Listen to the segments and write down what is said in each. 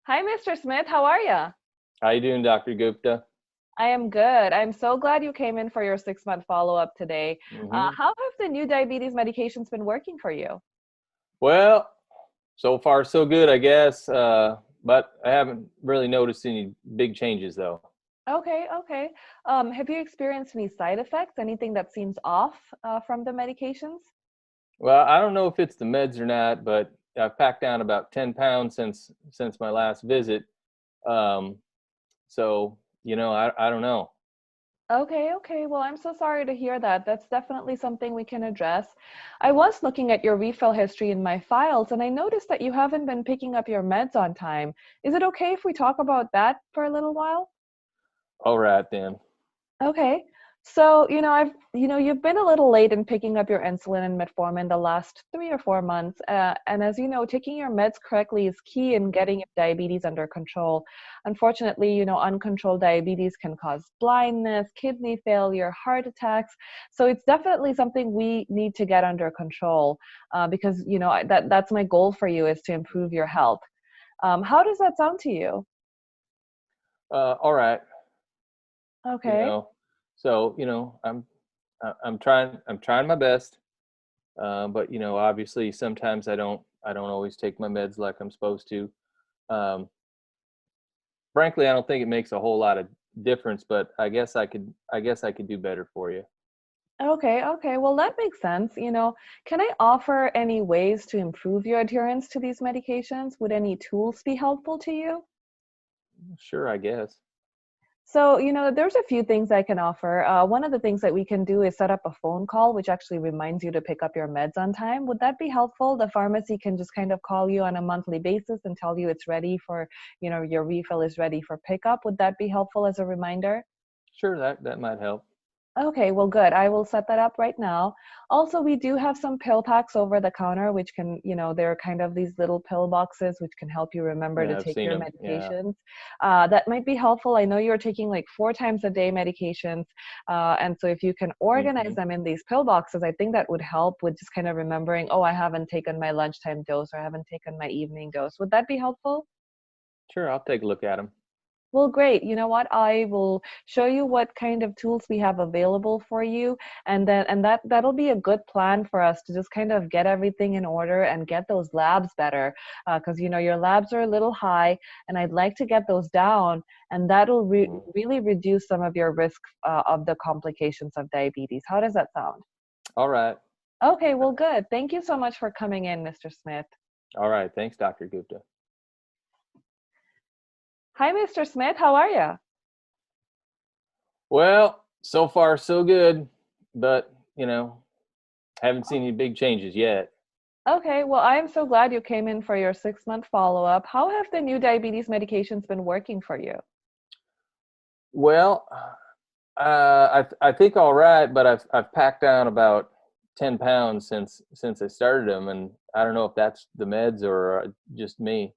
Hi, Mr. Smith. How are you? How you doing, Dr. Gupta? I am good. I'm so glad you came in for your 6-month follow-up today. hmm How have the new diabetes medications been working for you? Well, so far so good, I guess. But I haven't really noticed any big changes, though. Okay, okay. Have you experienced any side effects? Anything that seems off from the medications? Well, I don't know if it's the meds or not, but I've packed down about 10 pounds since my last visit. Um, so I don't know. Okay, okay. Well, I'm so sorry to hear that. That's definitely something we can address. I was looking at your refill history in my files, and I noticed that you haven't been picking up your meds on time. Is it okay if we talk about that for a little while? All right then. Okay. So, you've been a little late in picking up your insulin and metformin the last 3 or 4 months. And as you know, taking your meds correctly is key in getting your diabetes under control. Unfortunately, uncontrolled diabetes can cause blindness, kidney failure, heart attacks. So it's definitely something we need to get under control because, that's my goal for you is to improve your health. How does that sound to you? All right. You Okay. know, so I'm trying my best. But obviously, sometimes I don't always take my meds like I'm supposed to. Um, Frankly, I don't think it makes a whole lot of difference, but I guess I could do better for you. Okay, okay. Well, that makes sense. Can I offer any ways to improve your adherence to these medications? Would any tools be helpful to you? Sure, I guess. So, there's a few things I can offer. One of the things that we can do is set up a phone call, which actually reminds you to pick up your meds on time. Would that be helpful? The pharmacy can just kind of call you on a monthly basis and tell you it's ready for, your refill is ready for pickup. Would that be helpful as a reminder? Sure, that might help. Okay, well, good. I will set that up right now. Also, we do have some pill packs over the counter, which can, they're kind of these little pill boxes, which can help you remember to Yeah, I've take seen your them. Yeah. medications. That might be helpful. I know you're taking like 4 times a day medications. And so if you can organize hmm them in these pill boxes, I think that would help with just kind of remembering, oh, I haven't taken my lunchtime dose or I haven't taken my evening dose. Would that be helpful? Sure, I'll take a look at them. Well, great. You know what? I will show you what kind of tools we have available for you, and that'll be a good plan for us to just kind of get everything in order and get those labs better. Because your labs are a little high, and I'd like to get those down, and that'll really reduce some of your risk of the complications of diabetes. How does that sound? All right. Okay, well, good. Thank you so much for coming in, Mr. Smith. All right. Thanks, Dr. Gupta. Hi, Mr. Smith. How are you? Well, so far so good, but haven't seen any big changes yet. Okay, well, I am so glad you came in for your 6-month follow-up. How have the new diabetes medications been working for you? Well, I think all right, but I've packed down about 10 pounds since I started them, and I don't know if that's the meds or just me.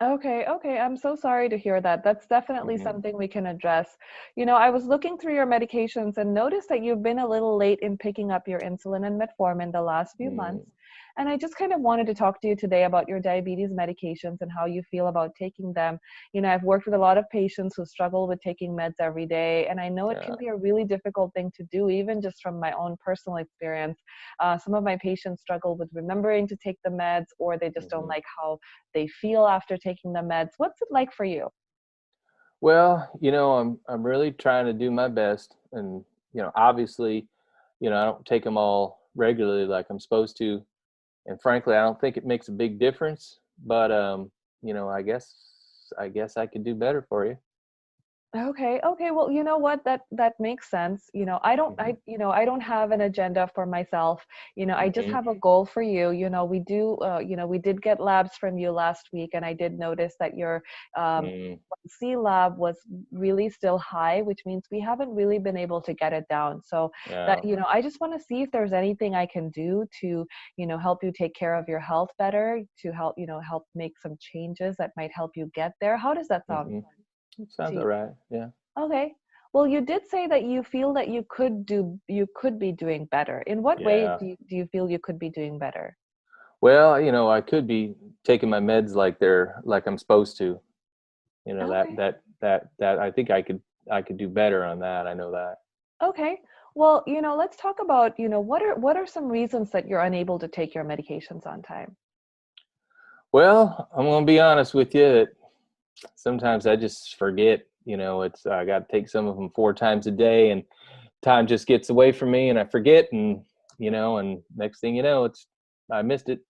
Okay, okay. I'm so sorry to hear that. That's definitely hmm something we can address. I was looking through your medications and noticed that you've been a little late in picking up your insulin and metformin the last few Mm, months. And I just kind of wanted to talk to you today about your diabetes medications and how you feel about taking them. I've worked with a lot of patients who struggle with taking meds every day, and I know it can yeah. be a really difficult thing to do, even just from my own personal experience. Some of my patients struggle with remembering to take the meds, or they just don't hmm like how they feel after taking the meds. What's it like for you? Well, I'm really trying to do my best, and obviously, I don't take them all regularly like I'm supposed to, and frankly, I don't think it makes a big difference. But I guess I could do better for you. Okay, okay. Well, you know what? That makes sense. I don't hmm I don't have an agenda for myself. I just hmm have a goal for you. We did get labs from you last week, and I did notice that your mm C lab was really still high, which means we haven't really been able to get it down. So that, Yeah. I just want to see if there's anything I can do to, help you take care of your health better, to help make some changes that might help you get there. How does that sound hmm It sounds to all you? right. Yeah. Okay. Well, you did say that you feel that you could be doing better. In what way Yeah. do you feel you could be doing better? Well, I could be taking my meds like I'm supposed to. You know, Okay. that I could do better on that. I know that. Okay. Well, let's talk about, what are some reasons that you're unable to take your medications on time? Well, I'm gonna be honest with you that sometimes I just forget. You know, it's I got to take some of them 4 times a day, and time just gets away from me, and I forget, and and next thing you know, it's I missed it.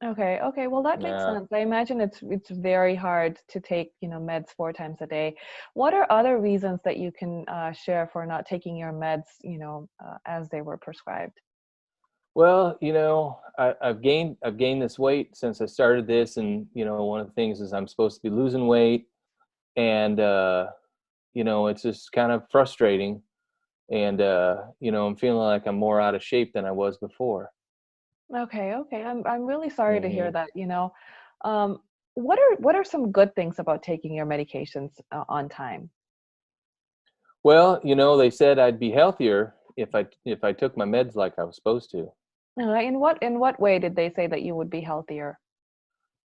Okay, okay. Well, that makes Yeah. sense. I imagine it's very hard to take, meds 4 times a day. What are other reasons that you can share for not taking your meds, as they were prescribed? Well, I've gained this weight since I started this, and one of the things is I'm supposed to be losing weight, and it's just kind of frustrating, and I'm feeling like I'm more out of shape than I was before. Okay, okay. I'm really sorry to hear hmm that. Um, what are some good things about taking your medications on time? Well, they said I'd be healthier if I took my meds like I was supposed to. In what way did they say that you would be healthier?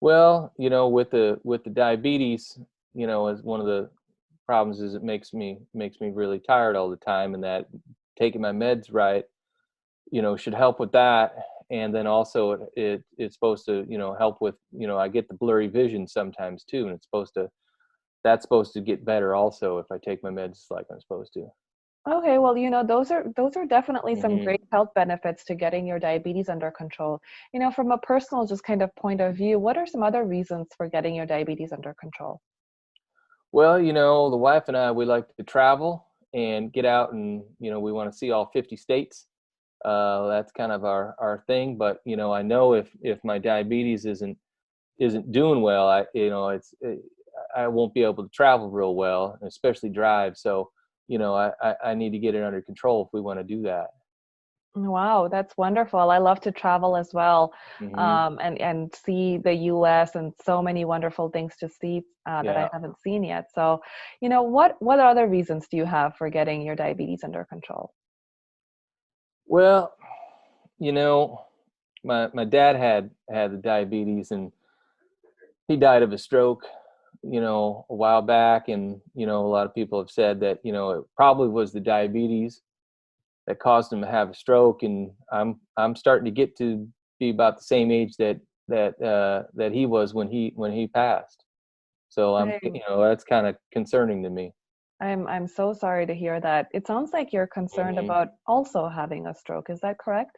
Well, with the diabetes, as one of the problems is it makes me really tired all the time, and that taking my meds right, should help with that. And then also it's supposed to, help with, I get the blurry vision sometimes too, and that's supposed to get better also if I take my meds like I'm supposed to. Okay, well, those are definitely some hmm great health benefits to getting your diabetes under control. From a personal just kind of point of view, what are some other reasons for getting your diabetes under control? Well, the wife and I, we like to travel and get out, and we want to see all 50 states. That's kind of our thing. But I know if my diabetes isn't doing well, I won't be able to travel real well, especially drive. So I need to get it under control if we want to do that. Wow, that's wonderful. I love to travel as well, hmm and see the U.S. and so many wonderful things to see that I Yeah. haven't seen yet. So, what other reasons do you have for getting your diabetes under control? Well, you know, my dad had the diabetes, and he died of a stroke, a while back, and a lot of people have said that it probably was the diabetes that caused him to have a stroke, and I'm starting to get to be about the same age that he was when he passed. So I'm that's kind of concerning to me. I'm so sorry to hear that. It sounds like you're concerned hmm about also having a stroke. Is that correct?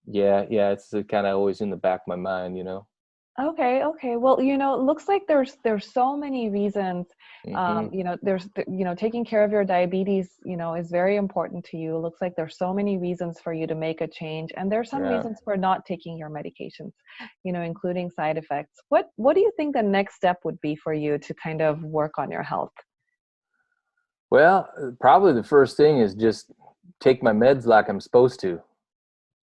Yeah, yeah, it's kind of always in the back of my mind. Okay, okay. Well, it looks like there's so many reasons. hmm Taking care of your diabetes, is very important to you. It looks like there's so many reasons for you to make a change, and there's some Yeah. reasons for not taking your medications, including side effects. What do you think the next step would be for you to kind of work on your health? Well, probably the first thing is just take my meds like I'm supposed to.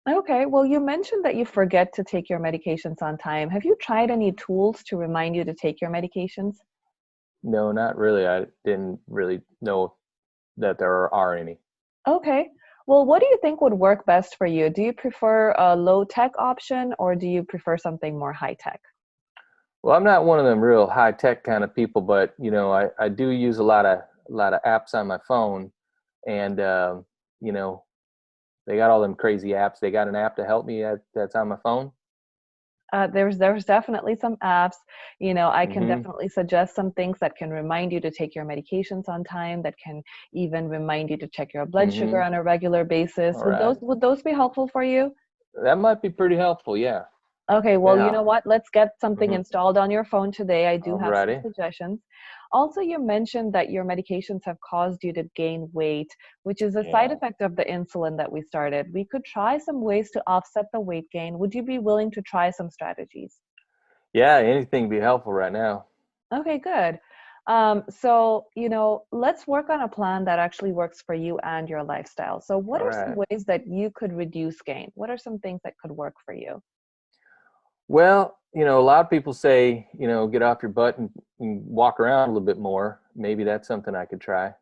Okay, well, you mentioned that you forget to take your medications on time. Have you tried any tools to remind you to take your medications? No, not really. I didn't really know that there are any. Okay. Well, what do you think would work best for you? Do you prefer a low tech option or do you prefer something more high tech? Well, I'm not one of them real high tech kind of people, but I do use a lot of apps on my phone, and you know, they got all them crazy apps. They got an app to help me that's on my phone. There's definitely some apps. I can hmm definitely suggest some things that can remind you to take your medications on time, that can even remind you to check your blood sugar hmm on a regular basis. All Would right. those be helpful for you? That might be pretty helpful. Yeah. Okay, well, you Yeah. know what? Let's get something hmm installed on your phone today. I do All have some righty. suggestions. Also, you mentioned that your medications have caused you to gain weight, which is a side Yeah. effect of the insulin that we started. We could try some ways to offset the weight gain. Would you be willing to try some strategies? Yeah. Anything be helpful right now. Okay, good. So, let's work on a plan that actually works for you and your lifestyle. So, what All are some right. ways that you could reduce gain? What are some things that could work for you? Well, a lot of people say, get off your butt and walk around a little bit more. Maybe that's something I could try.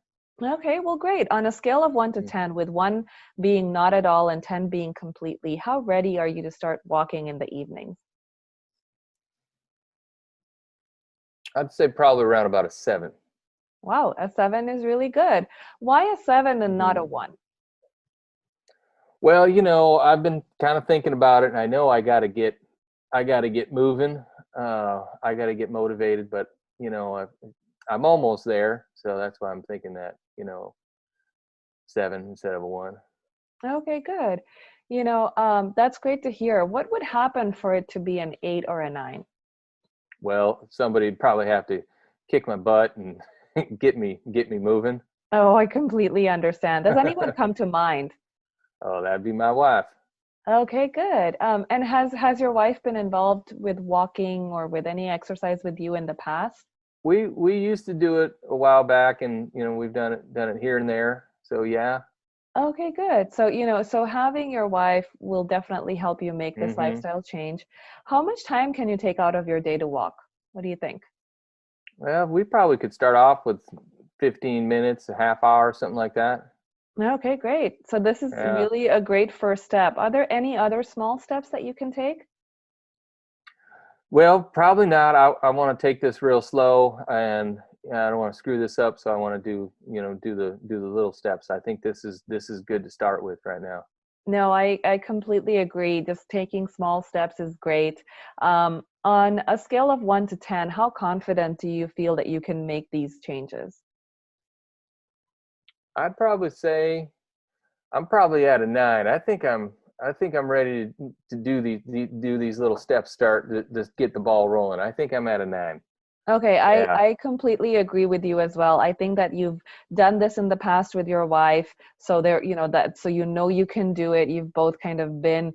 Okay, well, great. On a scale of 1 to Mm. 10, with 1 being not at all and 10 being completely, how ready are you to start walking in the evenings? I'd say probably around about a 7. Wow, a 7 is really good. Why a 7 and not Hmm. a 1? Well, I've been kind of thinking about it, and I know I got to get moving. I got to get motivated, but I'm almost there, so that's why I'm thinking that 7 instead of a 1. Okay, good. That's great to hear. What would happen for it to be an 8 or a 9? Well, somebody'd probably have to kick my butt and get me moving. Oh, I completely understand. Does anyone come to mind? Oh, that'd be my wife. Okay, good. And has your wife been involved with walking or with any exercise with you in the past? We used to do it a while back, and we've done it here and there. So yeah. Okay, good. So, so having your wife will definitely help you make this Hmm. lifestyle change. How much time can you take out of your day to walk? What do you think? Well, we probably could start off with 15 minutes, a half hour, something like that. Okay, great. So this is Yeah. really a great first step. Are there any other small steps that you can take? Well, probably not. I want to take this real slow, and I don't want to screw this up. So I want to do the little steps. I think this is good to start with right now. No, I completely agree. Just taking small steps is great. On a scale of 1 to 10, how confident do you feel that you can make these changes? I'd probably say I'm probably at a 9. I think I'm ready to do these little steps. Start to just get the ball rolling. I think I'm at a 9. Okay, I, Yeah. I completely agree with you as well. I think that you've done this in the past with your wife, so there, that so you can do it. You've both kind of been,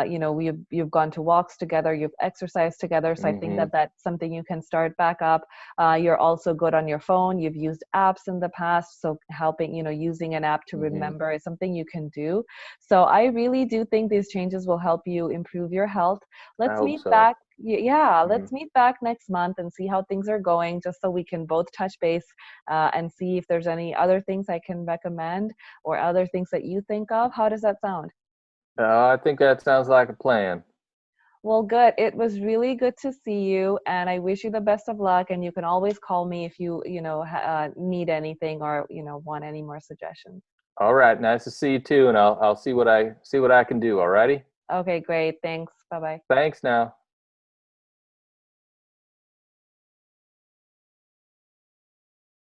you've gone to walks together, you've exercised together. So I think Hmm. that that's something you can start back up. You're also good on your phone. You've used apps in the past, so helping, using an app to Hmm. remember is something you can do. So I really do think these changes will help you improve your health. I Let's hope meet so. back. Yeah, Hmm. let's meet back next month and see how things are going, just so we can both touch base and see if there's any other things I can recommend or other things that you think of. How does that sound? I think that sounds like a plan. Well, good. It was really good to see you, and I wish you the best of luck. And you can always call me if need anything or want any more suggestions. All right. Nice to see you too, and I'll see what I can do. All righty. Okay, great. Thanks. Bye bye. Thanks now.